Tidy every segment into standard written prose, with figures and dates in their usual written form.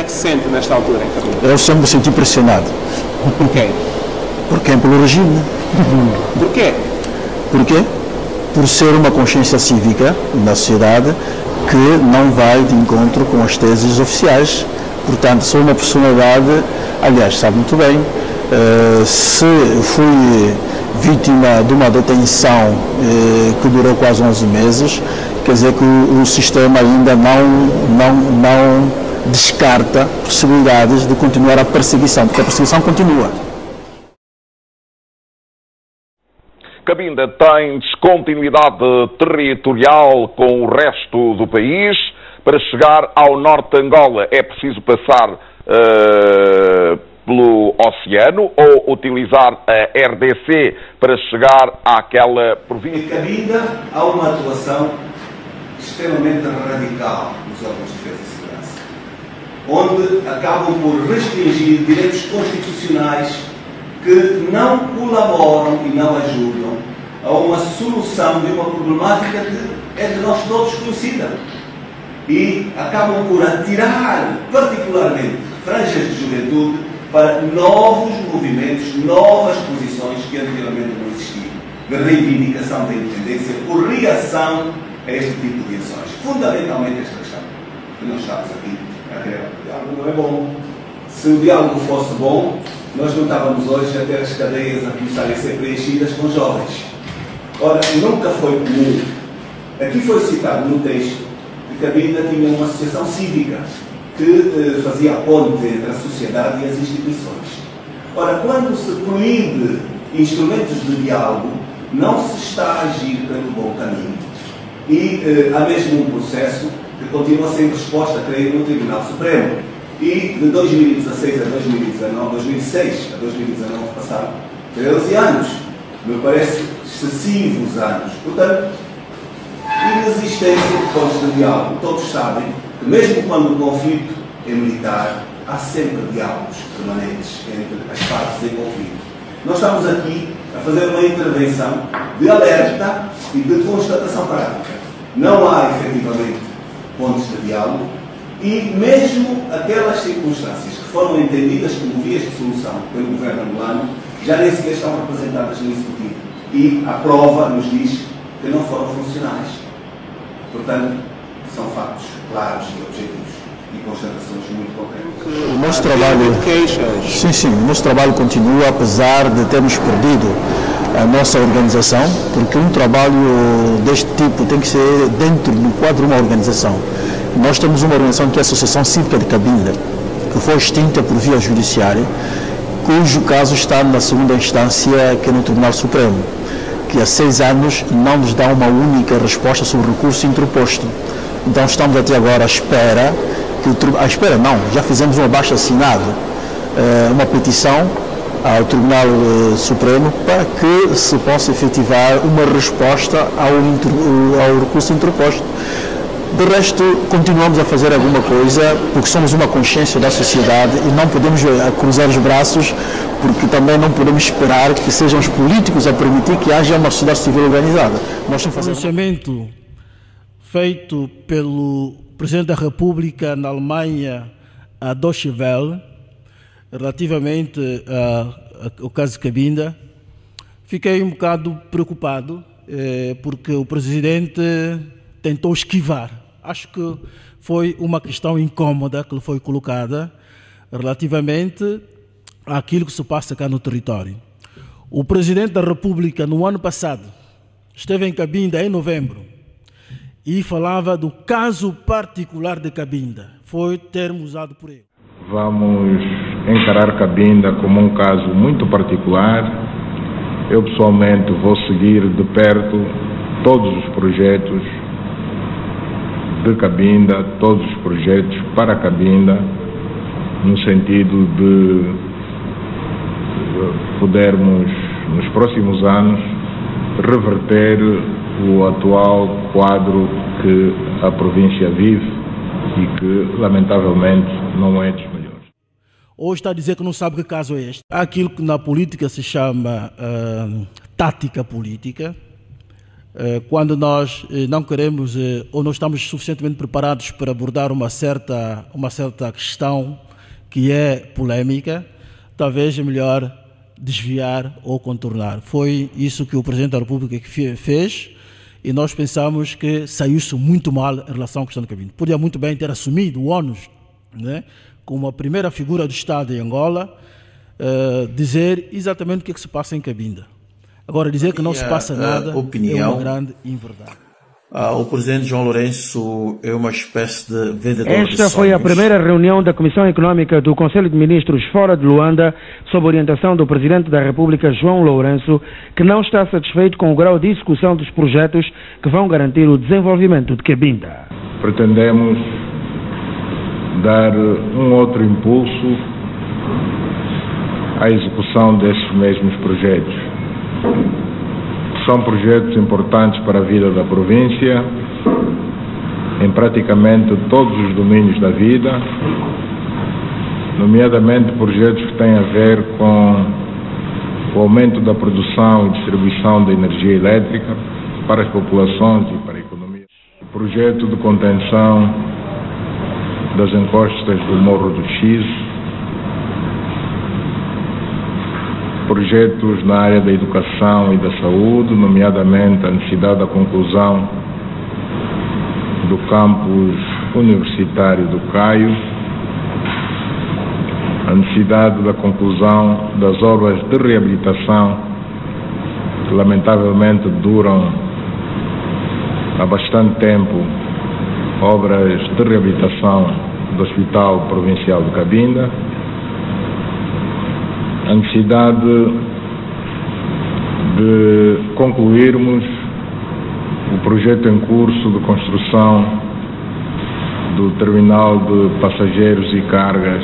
é que se sente nesta altura em Cabinda? Eu sempre me senti pressionado. Por quê? Por quem? Pelo regime. Por quê? Por quê? Por ser uma consciência cívica na sociedade que não vai de encontro com as teses oficiais. Portanto, sou uma personalidade, aliás, sabe muito bem, se fui vítima de uma detenção que durou quase 11 meses, quer dizer que o sistema ainda não descarta possibilidades de continuar a perseguição, porque a perseguição continua. Cabinda tem descontinuidade territorial com o resto do país. Para chegar ao norte de Angola é preciso passar pelo oceano ou utilizar a RDC para chegar àquela província. Em Cabinda há uma atuação extremamente radical dos órgãos de defesa e segurança, onde acabam por restringir direitos constitucionais que não colaboram e não ajudam a uma solução de uma problemática que é de nós todos conhecida. E acabam por atirar, particularmente, franjas de juventude para novos movimentos, novas posições que anteriormente não existiam, de reivindicação da independência por reação a este tipo de ações. Fundamentalmente esta questão que nós estamos aqui a querer. O diálogo não é bom. Se o diálogo fosse bom, nós não estávamos hoje a ter as cadeias a começarem a ser preenchidas com jovens. Ora, nunca foi comum. Aqui foi citado no texto que Cabinda tinha uma associação cívica que fazia a ponte entre a sociedade e as instituições. Ora, quando se proíbe instrumentos de diálogo, não se está a agir pelo bom caminho. E há mesmo um processo que continua sem resposta, creio, no Tribunal Supremo. E de 2016 a 2019, 2006 a 2019 passaram 13 anos. Me parece excessivos anos. Portanto, inexistência de pontos de diálogo. Todos sabem que mesmo quando o conflito é militar, há sempre diálogos permanentes entre as partes em conflito. Nós estamos aqui a fazer uma intervenção de alerta e de constatação prática. Não há, efetivamente, pontos de diálogo e mesmo aquelas circunstâncias que foram entendidas como vias de solução pelo governo angolano já nem sequer estão representadas no Executivo. E a prova nos diz que não foram funcionais. Portanto, são factos claros e objetivos e constatações muito concretas. O nosso trabalho, sim, o nosso trabalho continua, apesar de termos perdido a nossa organização, porque um trabalho deste tipo tem que ser dentro do quadro de uma organização. Nós temos uma organização que é a Associação Cívica de Cabinda, que foi extinta por via judiciária, cujo caso está na segunda instância, que é no Tribunal Supremo, que há 6 anos não nos dá uma única resposta sobre o recurso interposto. Então estamos até agora à espera, já fizemos um abaixo-assinado, uma petição ao Tribunal Supremo para que se possa efetivar uma resposta ao recurso interposto. De resto, continuamos a fazer alguma coisa, porque somos uma consciência da sociedade e não podemos cruzar os braços, porque também não podemos esperar que sejam os políticos a permitir que haja uma sociedade civil organizada. Nós temos que fazer... pronunciamento feito pelo Presidente da República na Alemanha, a Deutsche Welle, relativamente ao caso de Cabinda, fiquei um bocado preocupado, porque o Presidente tentou esquivar. Acho que foi uma questão incómoda que lhe foi colocada relativamente àquilo que se passa cá no território. O Presidente da República, no ano passado, esteve em Cabinda em novembro e falava do caso particular de Cabinda. Foi termo usado por ele. Vamos encarar Cabinda como um caso muito particular. Eu pessoalmente vou seguir de perto todos os projetos de Cabinda, todos os projetos para Cabinda, no sentido de podermos, nos próximos anos, reverter o atual quadro que a província vive e que, lamentavelmente, não é dos melhores. Hoje está a dizer que não sabe que caso é este. Há aquilo que na política se chama tática política. quando nós não queremos ou não estamos suficientemente preparados para abordar uma certa questão que é polêmica, talvez é melhor desviar ou contornar. Foi isso que o Presidente da República fez e nós pensamos que saiu-se muito mal em relação à questão da cabine. Podia muito bem ter assumido o ônus, né, como a primeira figura do Estado em Angola, dizer exatamente o que é que se passa em Cabinda. Agora, dizer que não se passa nada é uma grande inverdade. O presidente João Lourenço é uma espécie de vendedor de sonhos. Esta foi a primeira reunião da Comissão Econômica do Conselho de Ministros fora de Luanda, sob orientação do Presidente da República, João Lourenço, que não está satisfeito com o grau de execução dos projetos que vão garantir o desenvolvimento de Cabinda. Pretendemos dar um outro impulso à execução desses mesmos projetos. São projetos importantes para a vida da província, em praticamente todos os domínios da vida, nomeadamente projetos que têm a ver com o aumento da produção e distribuição de energia elétrica para as populações e para a economia. O projeto de contenção das encostas do Morro do Xizo, projetos na área da educação e da saúde, nomeadamente a necessidade da conclusão do campus universitário do Caio, a necessidade da conclusão das obras de reabilitação que lamentavelmente duram há bastante tempo, obras de reabilitação do Hospital Provincial de Cabinda, a necessidade de concluirmos o projeto em curso de construção do terminal de passageiros e cargas,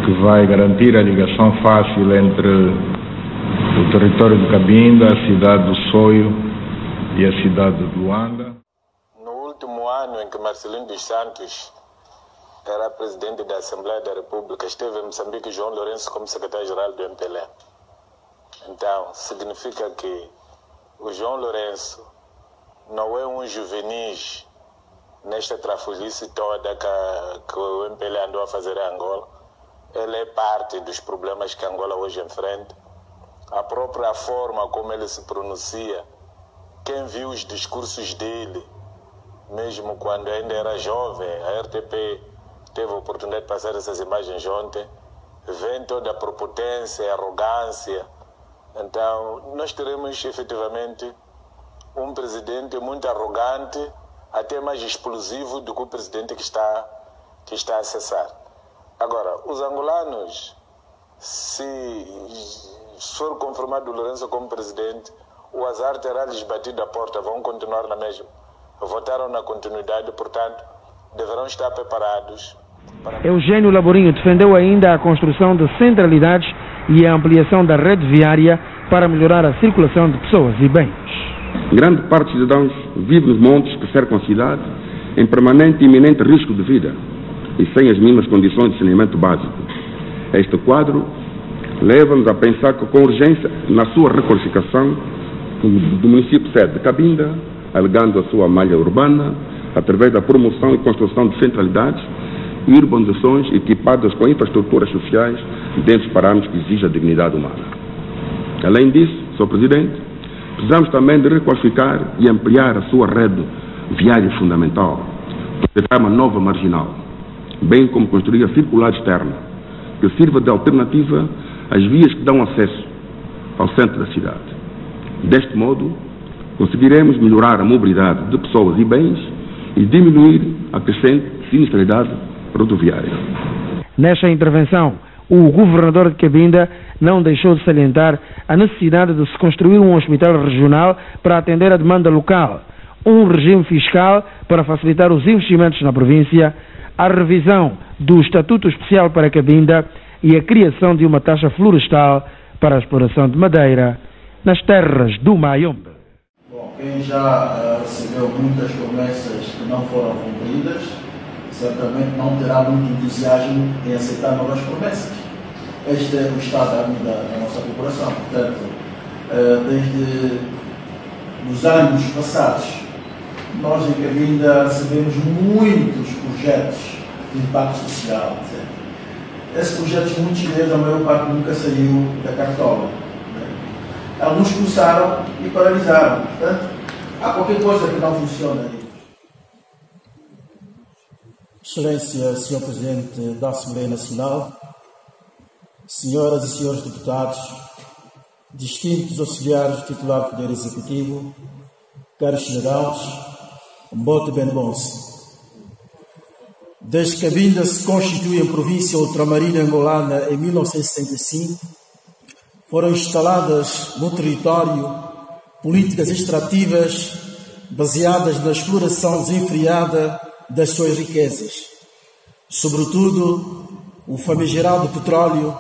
que vai garantir a ligação fácil entre o território de Cabinda, a cidade do Soio e a cidade de Luanda. No último ano em que Marcelino dos Santos era presidente da Assembleia da República, esteve em Moçambique João Lourenço como secretário-geral do MPLA. Então, significa que o João Lourenço não é um juvenis nesta trafolhice toda que o MPLA andou a fazer em Angola. Ele é parte dos problemas que Angola hoje enfrenta. A própria forma como ele se pronuncia, quem viu os discursos dele, mesmo quando ainda era jovem, a RTP teve a oportunidade de passar essas imagens ontem, vem toda a prepotência, a arrogância. Então, nós teremos efetivamente um presidente muito arrogante, até mais explosivo do que o presidente que está a cessar. Agora, os angolanos, se for confirmado o Lourenço como presidente, o azar terá lhes batido a porta, vão continuar na mesma. Votaram na continuidade, portanto, deverão estar preparados. Eugênio Laborinho defendeu ainda a construção de centralidades e a ampliação da rede viária para melhorar a circulação de pessoas e bens. Grande parte dos cidadãos vive nos montes que cercam a cidade em permanente e iminente risco de vida e sem as mínimas condições de saneamento básico. Este quadro leva-nos a pensar que, com urgência, na sua requalificação do município sede de Cabinda, alegando a sua malha urbana, através da promoção e construção de centralidades e urbanizações equipadas com infraestruturas sociais dentro dos parâmetros que exigem a dignidade humana. Além disso, Sr. Presidente, precisamos também de requalificar e ampliar a sua rede viária fundamental, projetar uma nova marginal, bem como construir a circular externa, que sirva de alternativa às vias que dão acesso ao centro da cidade. Deste modo, conseguiremos melhorar a mobilidade de pessoas e bens e diminuir a crescente sinistralidade rodoviária. Nesta intervenção, o governador de Cabinda não deixou de salientar a necessidade de se construir um hospital regional para atender a demanda local, um regime fiscal para facilitar os investimentos na província, a revisão do Estatuto Especial para Cabinda e a criação de uma taxa florestal para a exploração de madeira nas terras do Mayombe. Bom, quem já recebeu muitas promessas que não foram cumpridas, certamente não terá muito entusiasmo em aceitar novas promessas. Este é o estado da nossa população. Portanto, desde nos anos passados, nós em Cabinda recebemos muitos projetos de impacto social. Esses projetos, muitos deles, a maior parte nunca saiu da cartola. Alguns começaram e paralisaram. Portanto, há qualquer coisa que não funciona aí. Excelência, Sr. Presidente da Assembleia Nacional, senhoras e senhores deputados, distintos auxiliares do titular do Poder Executivo, caros cidadãos, Mbote Benbonse. Desde que Cabinda se constitui em província ultramarina angolana em 1965, foram instaladas no território políticas extrativas baseadas na exploração desenfreada das suas riquezas, sobretudo o famigerado petróleo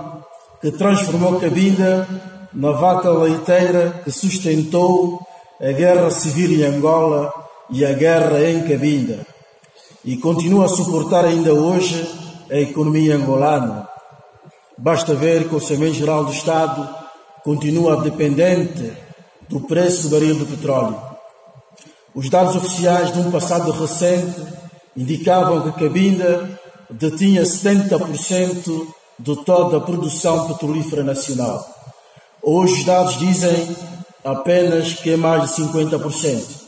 que transformou Cabinda na vaca leiteira que sustentou a guerra civil em Angola e a guerra em Cabinda, e continua a suportar ainda hoje a economia angolana. Basta ver que o Orçamento-Geral do Estado continua dependente do preço do barril de petróleo. Os dados oficiais de um passado recente indicavam que Cabinda detinha 70% de toda a produção petrolífera nacional. Hoje os dados dizem apenas que é mais de 50%.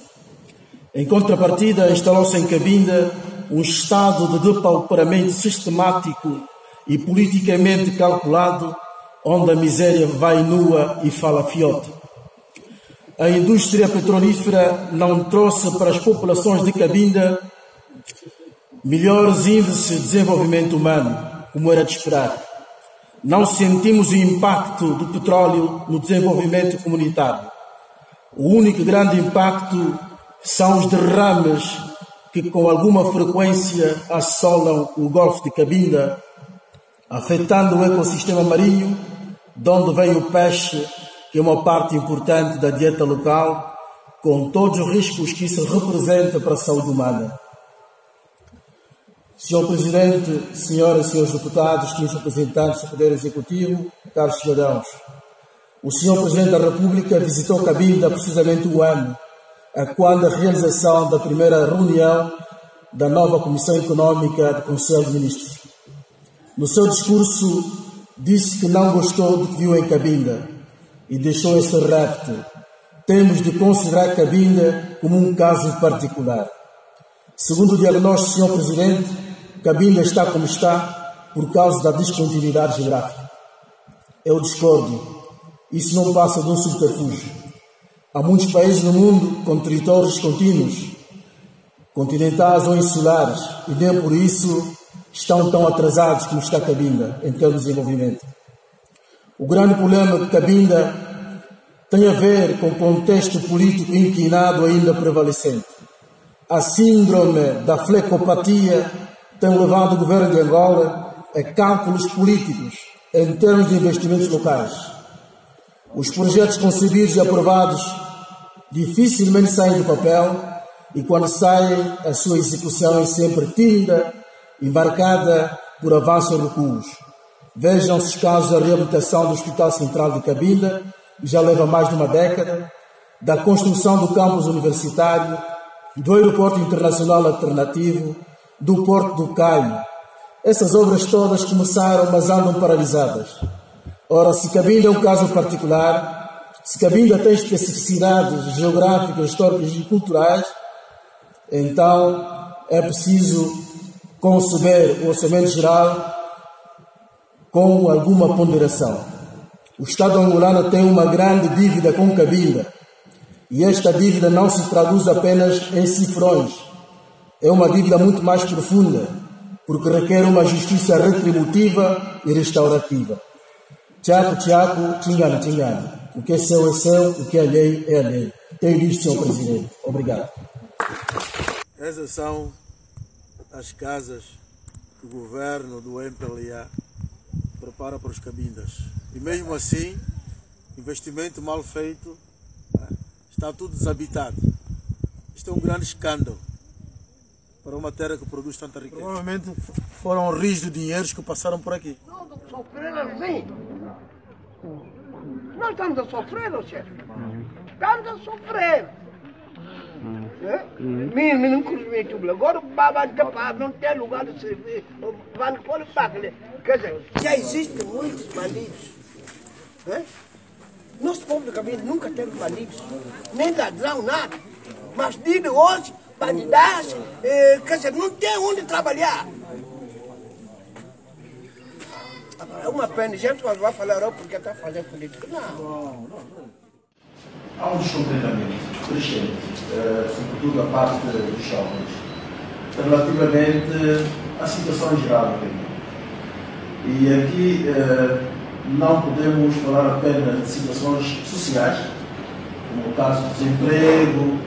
Em contrapartida, instalou-se em Cabinda um estado de depauperamento sistemático e politicamente calculado, onde a miséria vai nua e fala fiote. A indústria petrolífera não trouxe para as populações de Cabinda melhores índices de desenvolvimento humano, como era de esperar. Não sentimos o impacto do petróleo no desenvolvimento comunitário. O único grande impacto são os derrames que com alguma frequência assolam o Golfo de Cabinda, afetando o ecossistema marinho, de onde vem o peixe, que é uma parte importante da dieta local, com todos os riscos que isso representa para a saúde humana. Senhor Presidente, senhoras e senhores deputados, senhores representantes do Poder Executivo, caros cidadãos, o Senhor Presidente da República visitou Cabinda precisamente um ano, quando a realização da primeira reunião da nova Comissão Econômica do Conselho de Ministros. No seu discurso, disse que não gostou do que viu em Cabinda e deixou esse repto: temos de considerar Cabinda como um caso particular. Segundo o diagnóstico do Sr. Presidente, Cabinda está como está por causa da descontinuidade geográfica. Eu discordo. Isso não passa de um subterfúgio. Há muitos países no mundo com territórios contínuos, continentais ou insulares, e nem por isso estão tão atrasados como está Cabinda em termos de desenvolvimento. O grande problema de Cabinda tem a ver com o contexto político inclinado ainda prevalecente. A síndrome da flecopatia tem levado o governo de Angola a cálculos políticos em termos de investimentos locais. Os projetos concebidos e aprovados dificilmente saem do papel e, quando saem, a sua execução é sempre tímida e marcada por avanços e recuos. Vejam-se os casos da reabilitação do Hospital Central de Cabinda, que já leva mais de uma década, da construção do campus universitário, do aeroporto internacional alternativo, do Porto do Caio. Essas obras todas começaram, mas andam paralisadas. Ora, se Cabinda é um caso particular, se Cabinda tem especificidades geográficas, históricas e culturais, então é preciso conceber o Orçamento Geral com alguma ponderação. O Estado angolano tem uma grande dívida com Cabinda, e esta dívida não se traduz apenas em cifrões. É uma dívida muito mais profunda, porque requer uma justiça retributiva e restaurativa. Tchaco, tchaco, tingano, tingano. O que é seu, o que é lei. Tenho visto, Sr. Presidente. Obrigado. Essas são as casas que o governo do MPLA prepara para os Cabindas. E mesmo assim, investimento mal feito, está tudo desabitado. Isto é um grande escândalo para uma terra que produz tanta riqueza. Provavelmente foram rios de dinheiros que passaram por aqui. Não, sofrer assim. Nós estamos a sofrer, chefe. Estamos a sofrer. Não curte tudo. Agora não tem lugar de servir. Vai pôr o bagulho. Quer dizer, já existem muitos bandidos. Nosso povo de Cabinda nunca teve bandidos, nem ladrão, nada. Mas de hoje, bandidagem, quer dizer, não tem onde trabalhar. É uma pena, gente vai falar porque está fazendo política. Não. Há um descontentamento crescente, sobretudo a parte dos jovens, relativamente à situação em geral do país. E aqui não podemos falar apenas de situações sociais, como o caso do desemprego,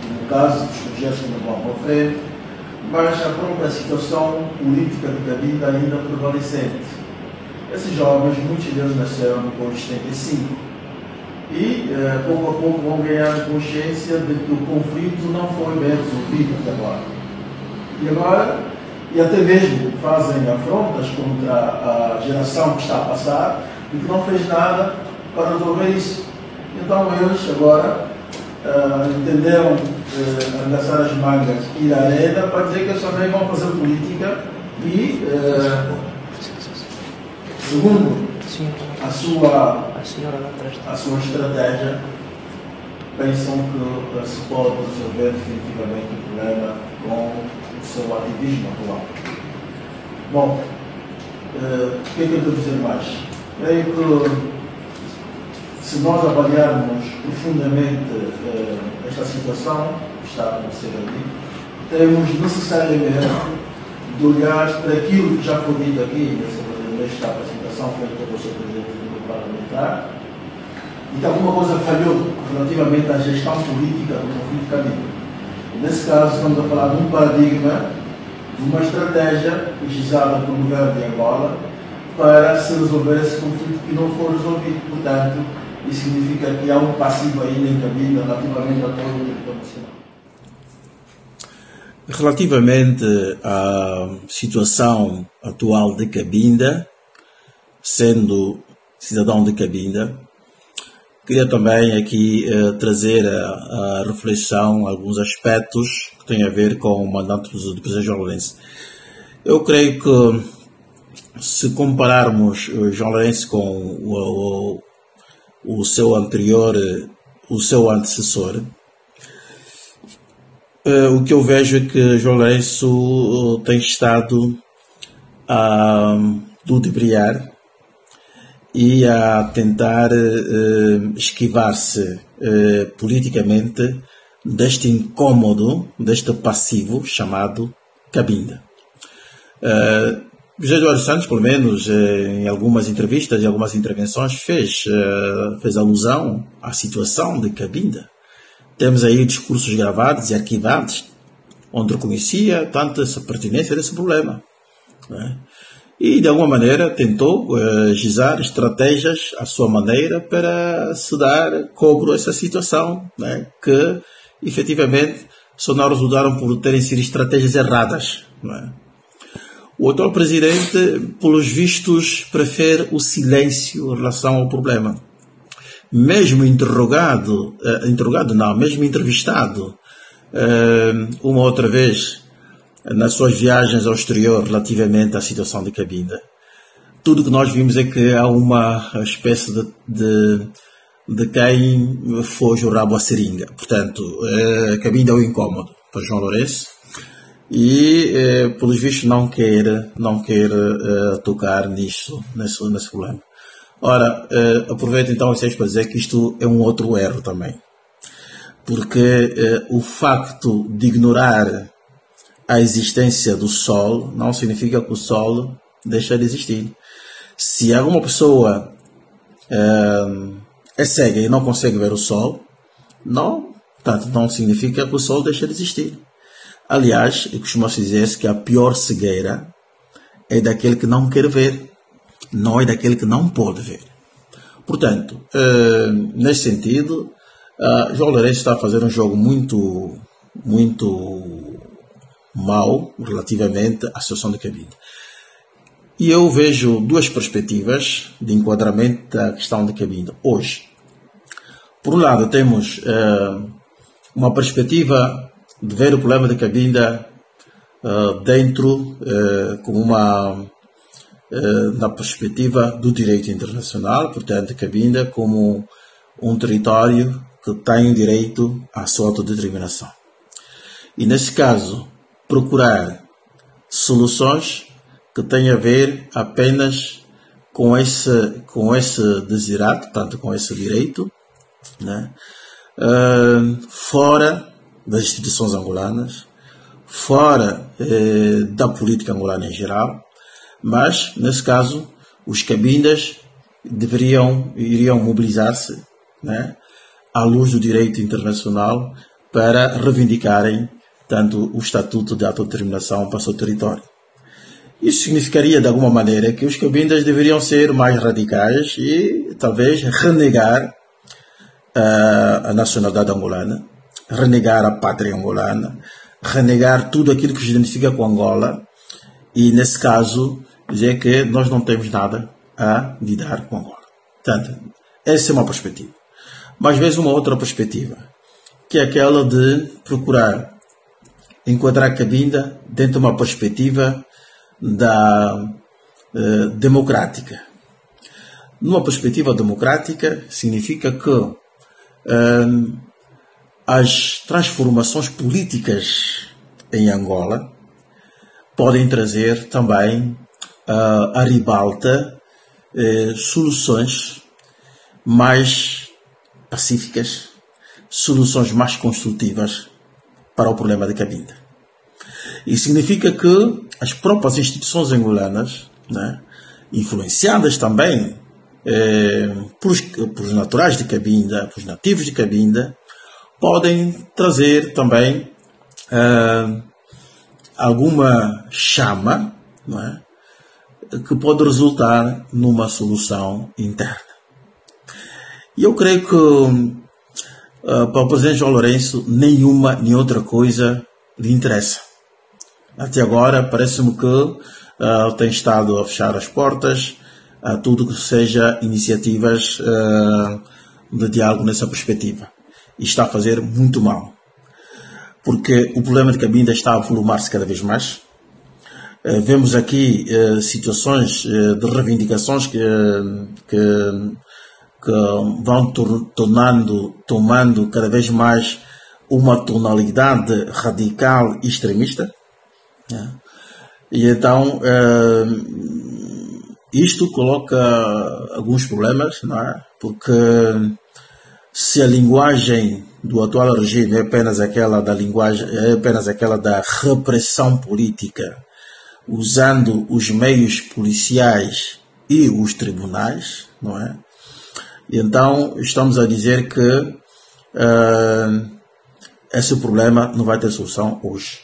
como o caso dos projetos que não vão para frente, mas a própria situação política de Cabinda ainda prevalecente. Esses jovens, muitos deles nasceram depois de 75 e pouco a pouco vão ganhar consciência de que o conflito não foi bem resolvido até agora. E até mesmo fazem afrontas contra a geração que está a passar e que não fez nada para resolver isso. Então eles agora entenderam arregaçar as mangas e ir à arena para dizer que eles também vão fazer política e, segundo a sua estratégia, pensam que se pode resolver definitivamente o problema com o seu ativismo atual. Bom, o que é que eu devo dizer mais? Creio que se nós avaliarmos profundamente esta situação que está a acontecer ali, temos necessariamente de olhar para aquilo que já foi dito aqui nesta apresentação feita pelo Sr. Presidente do Grupo Parlamentar, e que alguma coisa falhou relativamente à gestão política do conflito Cabinda. Nesse caso, estamos a falar de um paradigma, de uma estratégia utilizada pelo governo de Angola para se resolver esse conflito que não foi resolvido. Portanto, isso significa que há um passivo ainda em Cabinda relativamente a todo o território nacional. Relativamente à situação atual de Cabinda, sendo cidadão de Cabinda, queria também aqui trazer a reflexão alguns aspectos que têm a ver com o mandato do Presidente João Lourenço. Eu creio que, se compararmos o João Lourenço com o seu anterior, o seu antecessor, o que eu vejo é que João Lourenço tem estado a ludibriar e a tentar esquivar-se politicamente deste incômodo, deste passivo chamado Cabinda. José Eduardo Santos, pelo menos em algumas entrevistas e algumas intervenções, fez alusão à situação de Cabinda. Temos aí discursos gravados e arquivados, onde reconhecia tanto essa pertinência desse problema, né? E, de alguma maneira, tentou gizar estratégias à sua maneira para se dar cobro a essa situação, né? Que, efetivamente, só não resultaram por terem sido estratégias erradas, né? O atual presidente, pelos vistos, prefere o silêncio em relação ao problema. Mesmo mesmo entrevistado uma outra vez nas suas viagens ao exterior relativamente à situação de Cabinda, tudo que nós vimos é que há uma espécie de quem foge o rabo à seringa. Portanto, Cabinda é o incómodo para João Lourenço e, pelos vistos, não quer tocar nesse problema. Ora, aproveito então vocês para dizer que isto é um outro erro também, porque o facto de ignorar a existência do Sol não significa que o Sol deixa de existir. Se alguma pessoa é cega e não consegue ver o Sol, não significa que o Sol deixa de existir. Aliás, costuma-se dizer que a pior cegueira é daquele que não quer ver, não é daquele que não pode ver. Portanto, nesse sentido, João Lourenço está a fazer um jogo muito mau relativamente à situação de Cabinda. E eu vejo duas perspectivas de enquadramento da questão de Cabinda hoje. Por um lado, temos uma perspectiva de ver o problema de Cabinda dentro, na perspectiva do direito internacional, portanto, Cabinda como um território que tem direito à sua autodeterminação. E, nesse caso, procurar soluções que tenham a ver apenas com esse desiderato, portanto, com esse direito, né? Fora das instituições angolanas, fora da política angolana em geral, mas, nesse caso, os cabindas iriam mobilizar-se, né, à luz do direito internacional para reivindicarem tanto o Estatuto de Autodeterminação para o seu território. Isso significaria, de alguma maneira, que os cabindas deveriam ser mais radicais e, talvez, renegar a nacionalidade angolana, renegar a pátria angolana, renegar tudo aquilo que se identifica com Angola e, nesse caso, dizer que nós não temos nada a lidar com Angola. Portanto, essa é uma perspectiva. Mas vezes uma outra perspectiva, que é aquela de procurar enquadrar Cabinda dentro de uma perspectiva democrática. Numa perspectiva democrática, significa que as transformações políticas em Angola podem trazer também à ribalta soluções mais pacíficas, soluções mais construtivas para o problema de Cabinda. E significa que as próprias instituições angolanas, né, influenciadas também por naturais de Cabinda, por nativos de Cabinda, podem trazer também alguma chama, não é, que pode resultar numa solução interna. E eu creio que para o presidente João Lourenço nenhuma nem outra coisa lhe interessa. Até agora parece-me que tem estado a fechar as portas a tudo que seja iniciativas de diálogo nessa perspectiva. E está a fazer muito mal. Porque o problema de Cabinda está a volumar-se cada vez mais. Vemos aqui situações de reivindicações que vão tomando cada vez mais uma tonalidade radical e extremista. E então isto coloca alguns problemas, não é? Porque se a linguagem do atual regime é apenas aquela da repressão política, usando os meios policiais e os tribunais, não é? E então estamos a dizer que esse problema não vai ter solução hoje.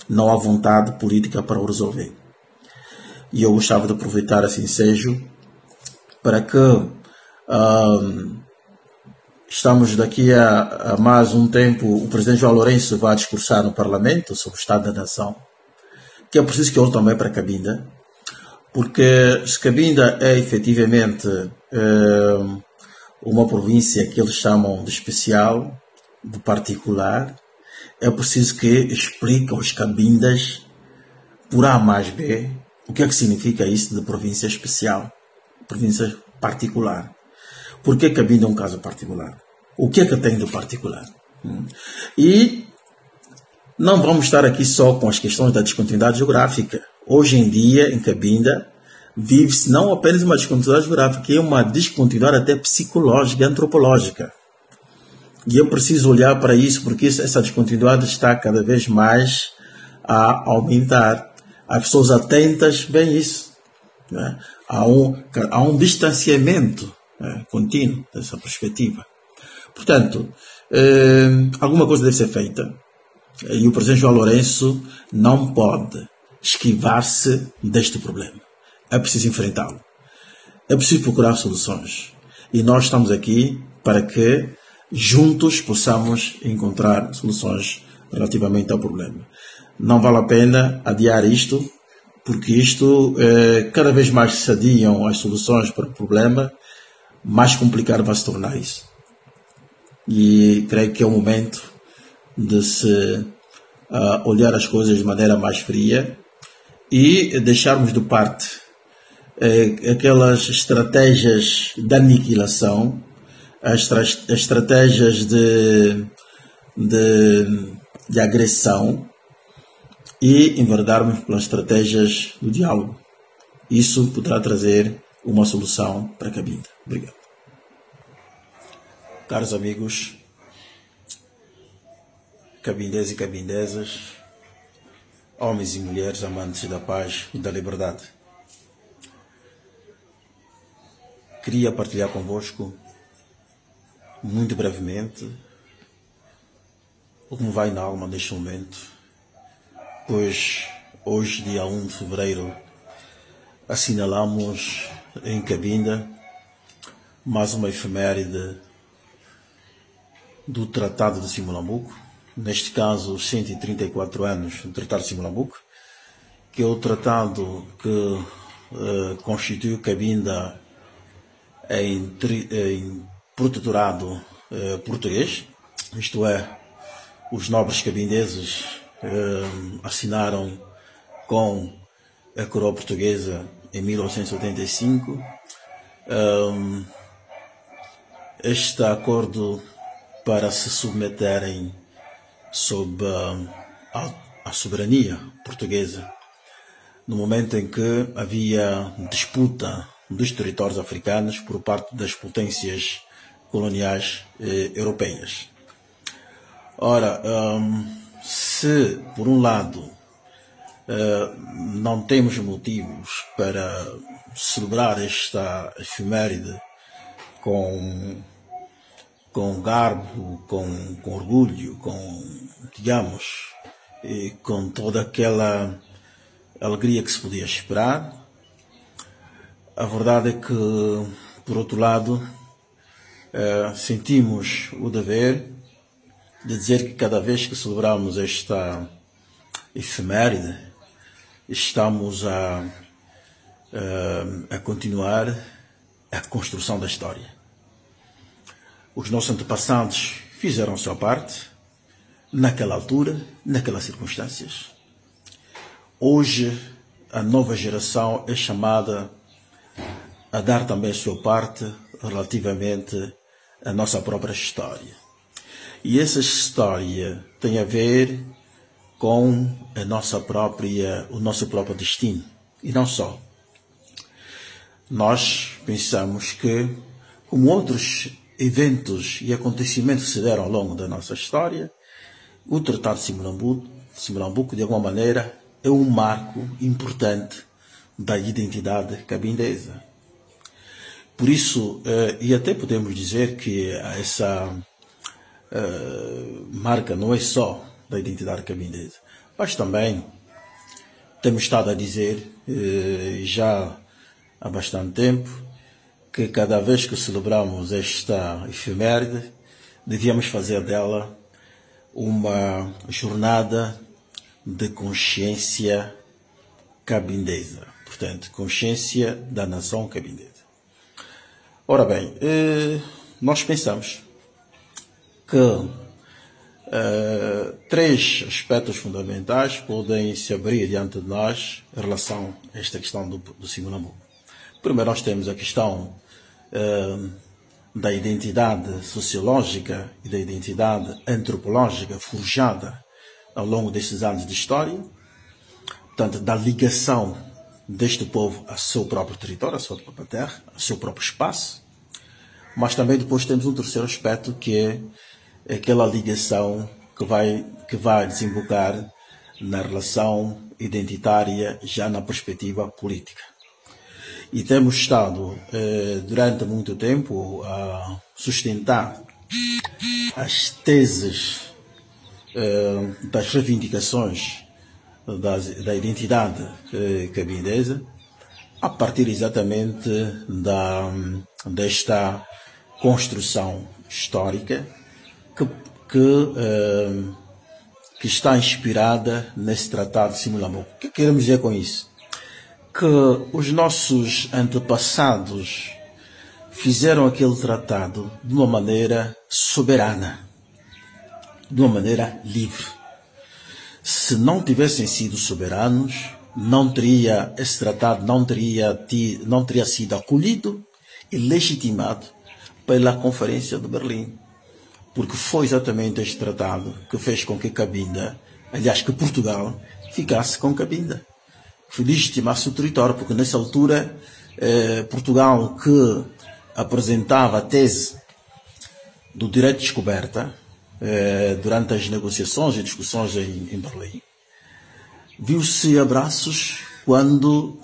Não há vontade política para o resolver. E eu gostava de aproveitar esse ensejo para que estamos daqui a mais um tempo, o presidente João Lourenço vai discursar no Parlamento sobre o Estado da Nação, que é preciso que olhe também para Cabinda, porque se Cabinda é efetivamente uma província que eles chamam de especial, de particular, é preciso que explique aos cabindas, por A mais B, o que é que significa isso de província especial, província particular. Por que Cabinda é um caso particular? O que é que tem de particular? E não vamos estar aqui só com as questões da descontinuidade geográfica. Hoje em dia, em Cabinda, vive-se não apenas uma descontinuidade geográfica, é uma descontinuidade até psicológica e antropológica. E é preciso olhar para isso, porque essa descontinuidade está cada vez mais a aumentar. As pessoas atentas veem isso. Né? Há um distanciamento contínuo dessa perspectiva. Portanto, alguma coisa deve ser feita. E o presidente João Lourenço não pode esquivar-se deste problema. É preciso enfrentá-lo. É preciso procurar soluções. E nós estamos aqui para que juntos possamos encontrar soluções relativamente ao problema. Não vale a pena adiar isto, porque isto, cada vez mais se adiam as soluções para o problema, mais complicado vai se tornar isso. E creio que é o momento de se olhar as coisas de maneira mais fria e deixarmos de parte aquelas estratégias de aniquilação, as estratégias de agressão e enverdarmos pelas estratégias do diálogo. Isso poderá trazer uma solução para Cabinda. Obrigado. Caros amigos, cabindenses e cabindesas, homens e mulheres amantes da paz e da liberdade, queria partilhar convosco, muito brevemente, o que me vai na alma neste momento, pois hoje, dia 1 de fevereiro, assinalamos em Cabinda mais uma efeméride do Tratado de Simulambuco, neste caso os 134 anos do Tratado de Simulambuco, que é o tratado que constitui Cabinda em protetorado português, isto é, os nobres cabindeses assinaram com a coroa portuguesa em 1885 este acordo para se submeterem sob a soberania portuguesa, no momento em que havia disputa dos territórios africanos por parte das potências coloniais europeias. Ora, se por um lado não temos motivos para celebrar esta efeméride com garbo, com orgulho, digamos, e com toda aquela alegria que se podia esperar, a verdade é que, por outro lado, sentimos o dever de dizer que cada vez que celebramos esta efeméride, estamos a continuar a construção da história. Os nossos antepassados fizeram a sua parte, naquela altura, naquelas circunstâncias. Hoje, a nova geração é chamada a dar também a sua parte relativamente à nossa própria história. E essa história tem a ver com o nosso próprio destino. E não só. Nós pensamos que, como outros eventos e acontecimentos que se deram ao longo da nossa história, o Tratado de Simulambuco, de alguma maneira, é um marco importante da identidade cabindesa. Por isso, e até podemos dizer que essa marca não é só da identidade cabindesa, mas também temos estado a dizer, já há bastante tempo, que cada vez que celebramos esta efeméride, devíamos fazer dela uma jornada de consciência cabindesa, portanto, consciência da nação cabindesa. Ora bem, nós pensamos que três aspectos fundamentais podem se abrir diante de nós em relação a esta questão do Simulambuco. Primeiro, nós temos a questão da identidade sociológica e da identidade antropológica forjada ao longo desses anos de história, portanto, da ligação deste povo ao seu próprio território, à sua própria terra, ao seu próprio espaço. Mas também depois temos um terceiro aspecto, que é aquela ligação que vai desembocar na relação identitária já na perspectiva política. E temos estado durante muito tempo a sustentar as teses das reivindicações da identidade cabindesa a partir exatamente desta construção histórica que está inspirada nesse Tratado de Simulambuco. O que queremos dizer com isso? Que os nossos antepassados fizeram aquele tratado de uma maneira soberana, de uma maneira livre, se não tivessem sido soberanos, esse tratado não teria sido acolhido e legitimado pela Conferência de Berlim. Porque foi exatamente este tratado que fez com que Cabinda, aliás, que Portugal, ficasse com Cabinda. Que legitimasse o território, porque nessa altura, Portugal, que apresentava a tese do direito de descoberta, durante as negociações e discussões em Berlim, viu-se abraços quando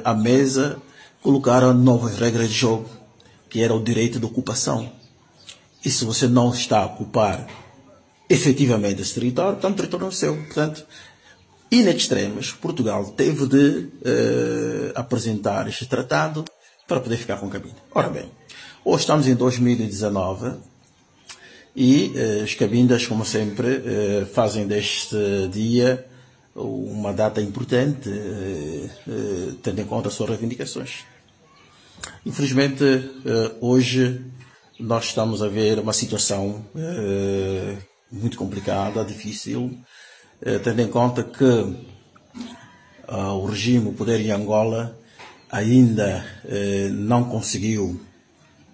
à mesa colocaram novas regras de jogo, que era o direito de ocupação. E se você não está a ocupar efetivamente esse território, então o território é seu. Portanto, in extremis, Portugal teve de apresentar este tratado para poder ficar com Cabinda. Ora bem, hoje estamos em 2019 e os Cabindas, como sempre, fazem deste dia uma data importante, tendo em conta as suas reivindicações. Infelizmente, hoje nós estamos a ver uma situação muito complicada, difícil, tendo em conta que o regime, o poder em Angola, ainda não conseguiu,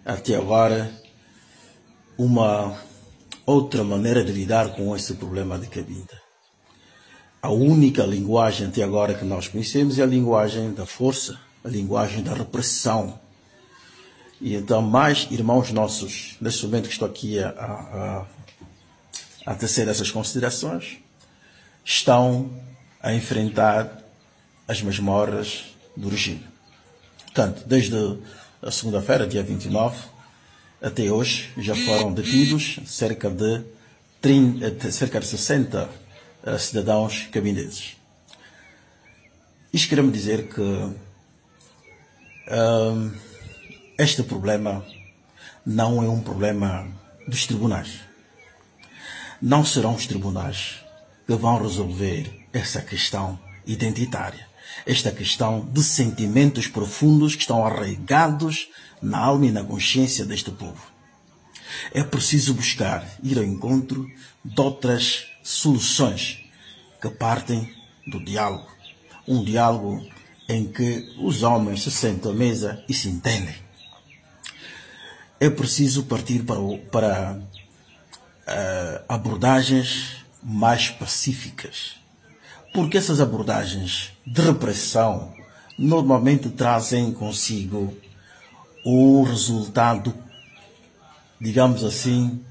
até agora, uma outra maneira de lidar com esse problema de Cabinda. A única linguagem até agora que nós conhecemos é a linguagem da força, a linguagem da repressão. E então, mais irmãos nossos, neste momento que estou aqui a tecer essas considerações, estão a enfrentar as masmorras do regime. Portanto, desde a segunda-feira, dia 29, até hoje, já foram detidos cerca de 60 cidadãos cabindenses. Isto quer-me dizer que este problema não é um problema dos tribunais. Não serão os tribunais que vão resolver essa questão identitária, esta questão de sentimentos profundos que estão arraigados na alma e na consciência deste povo. É preciso buscar, ir ao encontro de outras soluções que partem do diálogo. Um diálogo em que os homens se sentam à mesa e se entendem. É preciso partir para abordagens mais pacíficas, porque essas abordagens de repressão normalmente trazem consigo um resultado, digamos assim,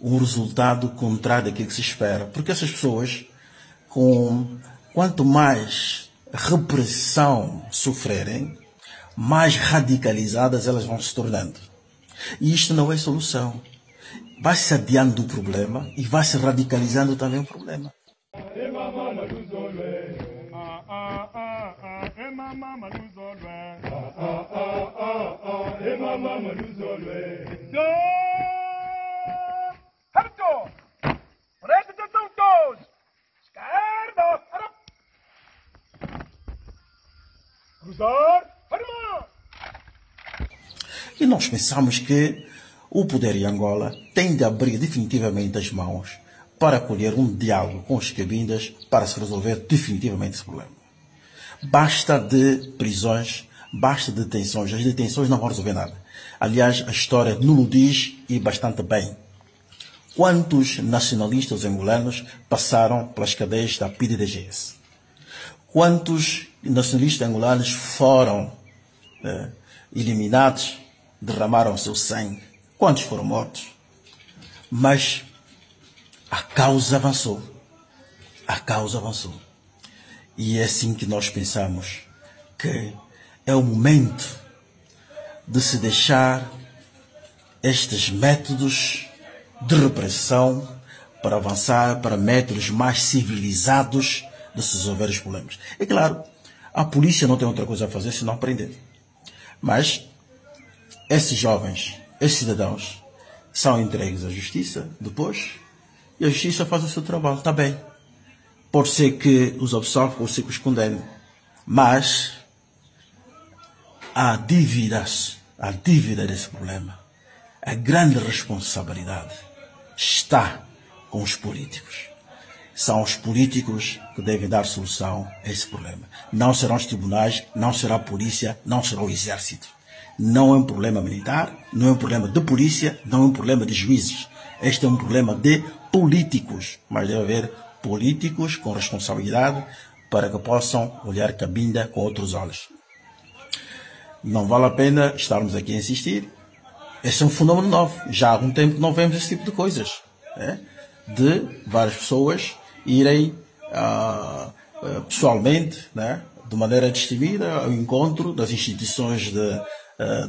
um resultado contrário daquilo que se espera. Porque essas pessoas, quanto mais repressão sofrerem, mais radicalizadas elas vão se tornando. E isto não é solução. Vai se adiando o problema e vai se radicalizando também o problema. E nós pensamos que o poder em Angola tem de abrir definitivamente as mãos para acolher um diálogo com os cabindas para se resolver definitivamente esse problema. Basta de prisões, basta de detenções. As detenções não vão resolver nada. Aliás, a história nos diz e bastante bem. Quantos nacionalistas angolanos passaram pelas cadeias da PIDEGS? Quantos nacionalistas angolanos foram eliminados, derramaram seu sangue? Quantos foram mortos? Mas a causa avançou. A causa avançou. E é assim que nós pensamos que é o momento de se deixar estes métodos de repressão para avançar para métodos mais civilizados de se resolver os problemas. É claro, a polícia não tem outra coisa a fazer senão prender. Mas esses jovens, esses cidadãos, são entregues à justiça depois e a justiça faz o seu trabalho. Está bem. Pode ser que os absolve, pode ser que os condene. Mas a dívida desse problema, a grande responsabilidade está com os políticos. São os políticos que devem dar solução a esse problema. Não serão os tribunais, não será a polícia, não será o exército. Não é um problema militar, não é um problema de polícia, não é um problema de juízes. Este é um problema de políticos. Mas deve haver políticos com responsabilidade para que possam olhar Cabinda com outros olhos. Não vale a pena estarmos aqui a insistir. Esse é um fenômeno novo. Já há algum tempo que não vemos esse tipo de coisas. De várias pessoas irem pessoalmente, de maneira destemida, ao encontro das instituições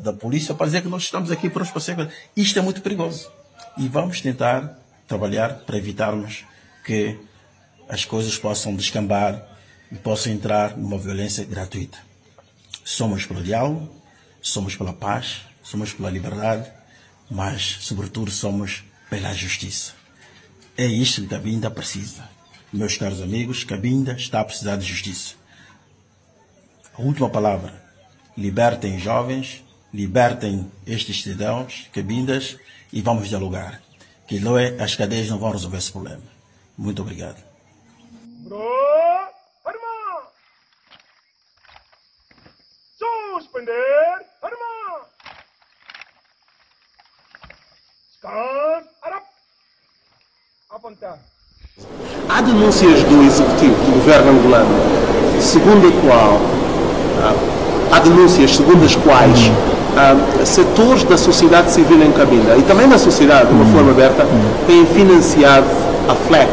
da polícia para dizer que nós estamos aqui para os passeios. Isto é muito perigoso. E vamos tentar trabalhar para evitarmos que as coisas possam descambar e possam entrar numa violência gratuita. Somos pelo diálogo, somos pela paz, somos pela liberdade, mas, sobretudo, somos pela justiça. É isto que Cabinda precisa. Meus caros amigos, Cabinda está a precisar de justiça. A última palavra. Libertem jovens, libertem estes cidadãos, Cabindas, e vamos dialogar. Que as cadeias não vão resolver esse problema. Muito obrigado. Suspender, arma! Descanso, arap! Apontar. Há denúncias do Executivo, do Governo angolano, segundo a qual há denúncias segundo as quais setores da sociedade civil em Cabinda e também na sociedade, de uma forma aberta, têm financiado a FLEC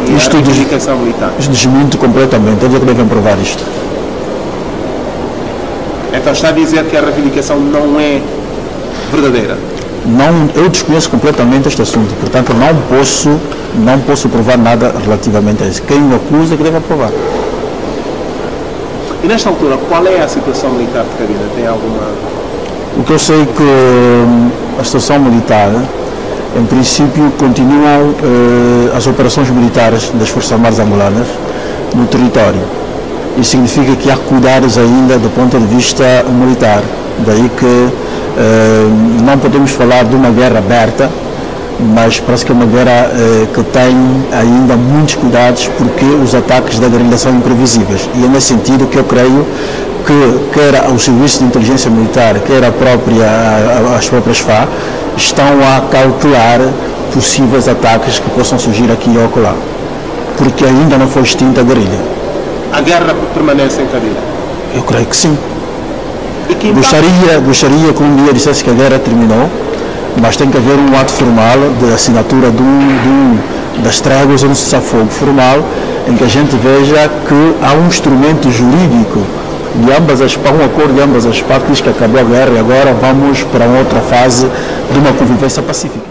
e a reivindicação militar. Isto desmente completamente. Eles devem provar isto. Então está a dizer que a reivindicação não é verdadeira? Não, eu desconheço completamente este assunto, portanto não posso provar nada relativamente a isso. Quem o acusa é que deve provar. E nesta altura, qual é a situação militar de Cabinda? Tem alguma... O que eu sei é que a situação militar, em princípio, continuam as operações militares das Forças Armadas angolanas no território. Isso significa que há cuidados ainda do ponto de vista militar. Daí que não podemos falar de uma guerra aberta, mas parece que é uma guerra que tem ainda muitos cuidados porque os ataques da guerrilha são imprevisíveis. E é nesse sentido que eu creio que quer o Serviço de Inteligência Militar, quer as próprias FA, estão a cautelar possíveis ataques que possam surgir aqui ou acolá, porque ainda não foi extinta a guerrilha. A guerra permanece em Cabinda? Eu creio que sim. Gostaria que um dia dissesse que a guerra terminou, mas tem que haver um ato formal de assinatura das tréguas ou um cessar-fogo formal, em que a gente veja que há um instrumento jurídico de ambas as partes, um acordo de ambas as partes, diz que acabou a guerra e agora vamos para uma outra fase de uma convivência pacífica.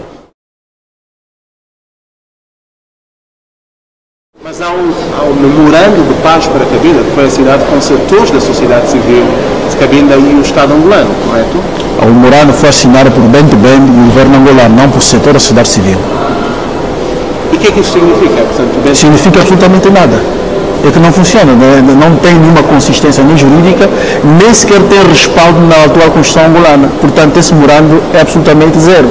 Mas há um memorando de paz para Cabinda que foi assinado com setores da sociedade civil de Cabinda e o Estado angolano, correto? O memorando foi assinado por Bento Bem e o governo angolano, não por setor da sociedade civil. E o que é que isso significa? Portanto, significa absolutamente nada. É que não funciona, não tem nenhuma consistência nem jurídica, nem sequer tem respaldo na atual Constituição angolana. Portanto, esse memorando é absolutamente zero.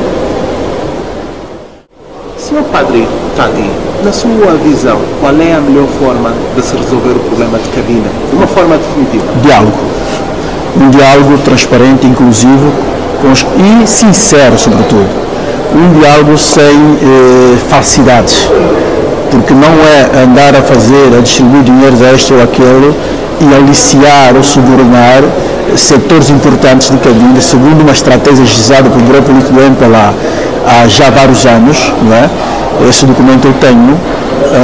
Senhor Padre Tati, na sua visão, qual é a melhor forma de se resolver o problema de Cabinda? De uma forma definitiva? Diálogo. Um diálogo transparente, inclusivo e sincero, sobretudo. Um diálogo sem falsidades. Porque não é andar a distribuir dinheiros a este ou aquele e aliciar ou subornar setores importantes de Cabinda, segundo uma estratégia gizada pelo Grupo Político do MPLA há já vários anos, não é? Esse documento eu tenho,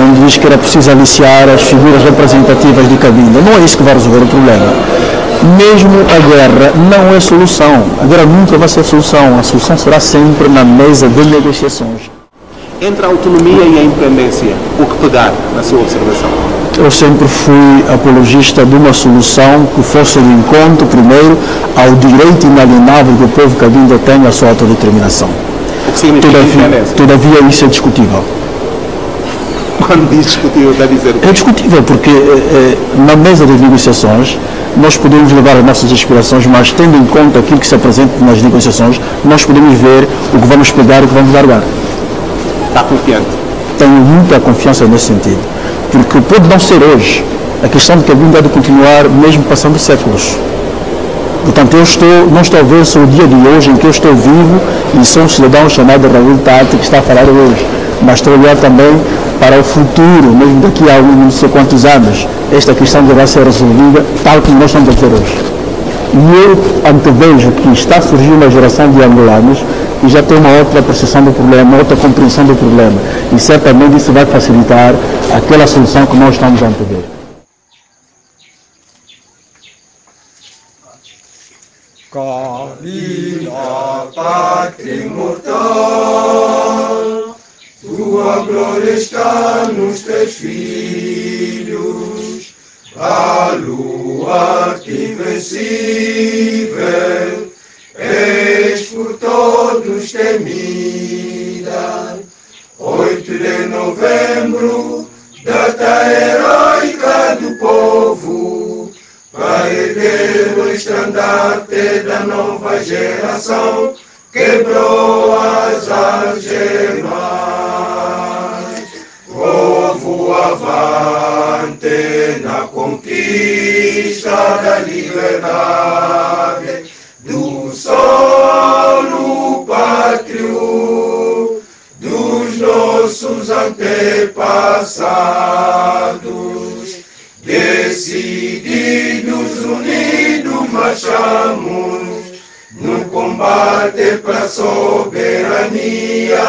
onde diz que era preciso aliciar as figuras representativas de Cabinda. Não é isso que vai resolver o problema. Mesmo a guerra não é solução. A guerra nunca vai ser solução. A solução será sempre na mesa de negociações. Entre a autonomia e a independência, o que pegar na sua observação? Eu sempre fui apologista de uma solução que fosse de encontro, primeiro, ao direito inalienável que o povo Cabinda tem à sua autodeterminação. O que significa independência? Todavia, isso é discutível. Quando diz discutível, está a dizer? É discutível, porque na mesa de negociações nós podemos levar as nossas aspirações, mas tendo em conta aquilo que se apresenta nas negociações, nós podemos ver o que vamos pegar e o que vamos largar. Está confiante? tenho muita confiança nesse sentido, porque pode não ser hoje, a questão de Cabinda é de continuar mesmo passando séculos. Portanto, não estou a ver se o dia de hoje em que eu estou vivo e sou um cidadão chamado Raul Tati que está a falar hoje, mas estou a olhar também para o futuro, mesmo daqui a não sei quantos anos, esta questão deverá ser resolvida tal como nós estamos a dizer hoje. E eu antevejo que está a surgir uma geração de angolanos que já tem uma outra percepção do problema, outra compreensão do problema, e certamente isso vai facilitar aquela solução que nós estamos a antever. Cabinda, pátria imortal, tua glória está nos teus filhos, a lua invencível, és por todos temida. 8 de novembro, data heróica do povo, para erguer o estandarte da nova geração, quebrou as algemas. Povo avante na conquista da liberdade, do solo pátrio, dos nossos antepassados. Decididos, unidos, marchamos no combate para a soberania,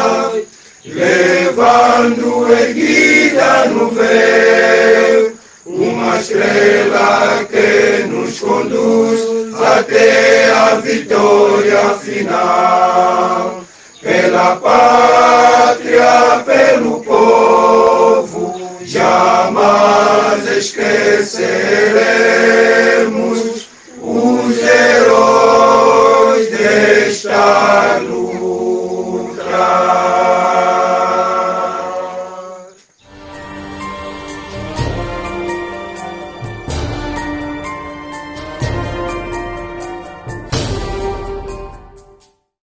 levando erguida no véu uma estrela que nos conduz até a vitória final. Pela pátria, pelo povo, jamais esqueceremos os heróis desta luta.